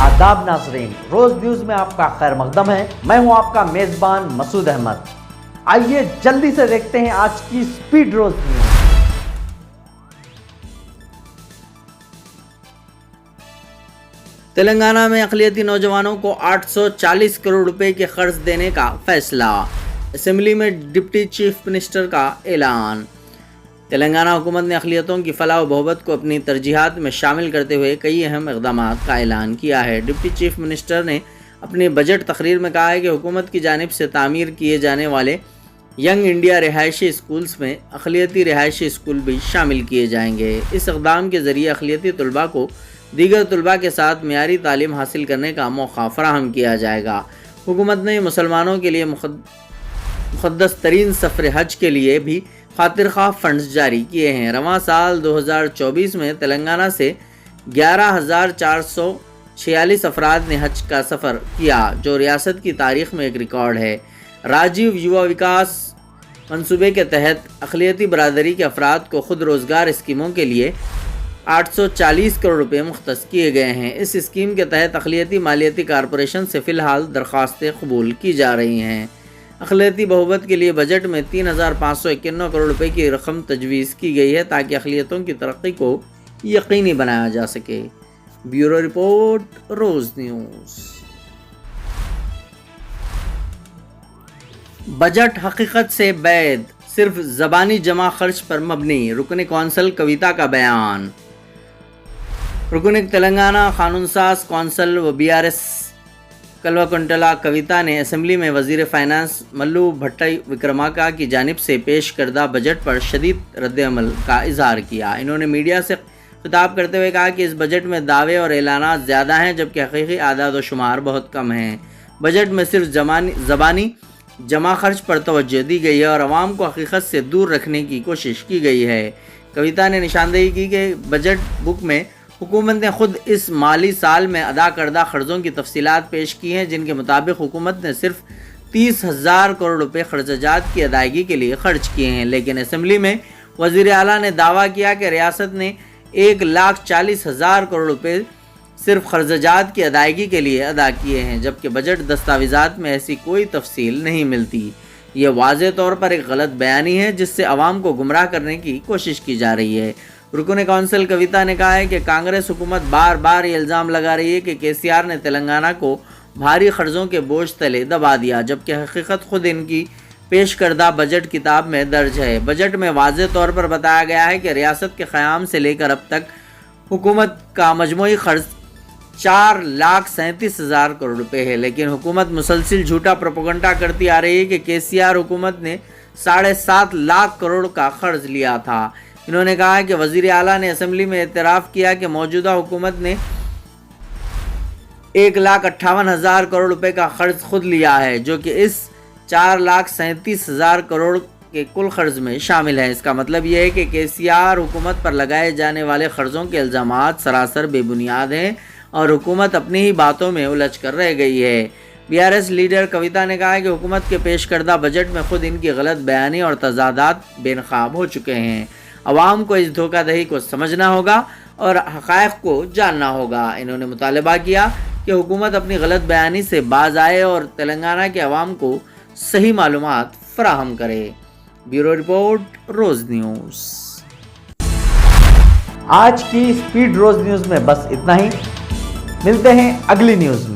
آداب ناظرین، روز نیوز میں آپ کا خیر مقدم ہے۔ میں ہوں آپ کا میزبان مسعود احمد۔ آئیے جلدی سے دیکھتے ہیں آج کی سپیڈ روز نیوز۔ تلنگانہ میں اقلیتی نوجوانوں کو 840 کروڑ روپے کے قرض دینے کا فیصلہ، اسمبلی میں ڈپٹی چیف منسٹر کا اعلان۔ تلنگانہ حکومت نے اقلیتوں کی فلاح و بہبود کو اپنی ترجیحات میں شامل کرتے ہوئے کئی اہم اقدامات کا اعلان کیا ہے۔ ڈپٹی چیف منسٹر نے اپنی بجٹ تقریر میں کہا ہے کہ حکومت کی جانب سے تعمیر کیے جانے والے ینگ انڈیا رہائشی اسکولز میں اقلیتی رہائشی اسکول بھی شامل کیے جائیں گے۔ اس اقدام کے ذریعے اقلیتی طلباء کو دیگر طلباء کے ساتھ معیاری تعلیم حاصل کرنے کا موقع فراہم کیا جائے گا۔ حکومت نے مسلمانوں کے لیے مقدس ترین سفر حج کے لیے بھی خاطر خواہ فنڈز جاری کیے ہیں۔ رواں سال 2024 میں تلنگانہ سے 11,446 افراد نے حج کا سفر کیا، جو ریاست کی تاریخ میں ایک ریکارڈ ہے۔ راجیو یووا وکاس منصوبے کے تحت اقلیتی برادری کے افراد کو خود روزگار اسکیموں کے لیے 840 کروڑ روپے مختص کیے گئے ہیں۔ اس اسکیم کے تحت اقلیتی مالیاتی کارپوریشن سے فی الحال درخواستیں قبول کی جا رہی ہیں۔ اقلیتی بہبود کے لیے بجٹ میں 3,591 کروڑ روپے کی رقم تجویز کی گئی ہے تاکہ اقلیتوں کی ترقی کو یقینی بنایا جا سکے۔ بیورو رپورٹ، روز نیوز۔ بجٹ حقیقت سے بعید، صرف زبانی جمع خرچ پر مبنی، رکن کونسل کویتا کا بیان۔ رکن تلنگانہ قانون ساز کونسل و BRS کلوکنٹلا کویتا نے اسمبلی میں وزیر فائنانس ملو بھٹی وکرمارکا کی جانب سے پیش کردہ بجٹ پر شدید رد عمل کا اظہار کیا۔ انہوں نے میڈیا سے خطاب کرتے ہوئے کہا کہ اس بجٹ میں دعوے اور اعلانات زیادہ ہیں جبکہ حقیقی اعداد و شمار بہت کم ہیں۔ بجٹ میں صرف زبانی جمع خرچ پر توجہ دی گئی ہے اور عوام کو حقیقت سے دور رکھنے کی کوشش کی گئی ہے۔ کویتا نے نشاندہی کی کہ بجٹ بک میں حکومت نے خود اس مالی سال میں ادا کردہ قرضوں کی تفصیلات پیش کی ہیں، جن کے مطابق حکومت نے صرف 30,000 کروڑ روپے خرچات کی ادائیگی کے لیے خرچ کیے ہیں، لیکن اسمبلی میں وزیر اعلیٰ نے دعویٰ کیا کہ ریاست نے 1,40,000 کروڑ روپے صرف خرچات کی ادائیگی کے لیے ادا کیے ہیں، جبکہ بجٹ دستاویزات میں ایسی کوئی تفصیل نہیں ملتی۔ یہ واضح طور پر ایک غلط بیانی ہے جس سے عوام کو گمراہ کرنے کی کوشش کی جا رہی ہے۔ رکن کونسل کویتا نے کہا ہے کہ کانگریس حکومت بار بار یہ الزام لگا رہی ہے کہ KCR نے تلنگانہ کو بھاری قرضوں کے بوجھ تلے دبا دیا، جبکہ حقیقت خود ان کی پیش کردہ بجٹ کتاب میں درج ہے۔ بجٹ میں واضح طور پر بتایا گیا ہے کہ ریاست کے قیام سے لے کر اب تک حکومت کا مجموعی خرچ 4,37,000 کروڑ روپے ہے، لیکن حکومت مسلسل جھوٹا پروپیگنڈا کرتی آ رہی ہے کہ KCR حکومت نے 7.5 لاکھ کروڑ کا قرض لیا تھا۔ انہوں نے کہا کہ وزیر اعلیٰ نے اسمبلی میں اعتراف کیا کہ موجودہ حکومت نے 1,58,000 کروڑ روپے کا قرض خود لیا ہے، جو کہ اس 4,37,000 کروڑ کے کل قرض میں شامل ہے۔ اس کا مطلب یہ ہے کہ KCR حکومت پر لگائے جانے والے قرضوں کے الزامات سراسر بے بنیاد ہیں اور حکومت اپنی ہی باتوں میں الجھ کر رہ گئی ہے۔ BRS لیڈر کویتا نے کہا کہ حکومت کے پیش کردہ بجٹ میں خود ان کی غلط بیانی اور تضادات بے نقاب ہو چکے ہیں۔ عوام کو اس دھوکہ دہی کو سمجھنا ہوگا اور حقائق کو جاننا ہوگا۔ انہوں نے مطالبہ کیا کہ حکومت اپنی غلط بیانی سے باز آئے اور تلنگانہ کے عوام کو صحیح معلومات فراہم کرے۔ بیورو رپورٹ، روز نیوز۔ آج کی سپیڈ روز نیوز میں بس اتنا ہی، ملتے ہیں اگلی نیوز میں۔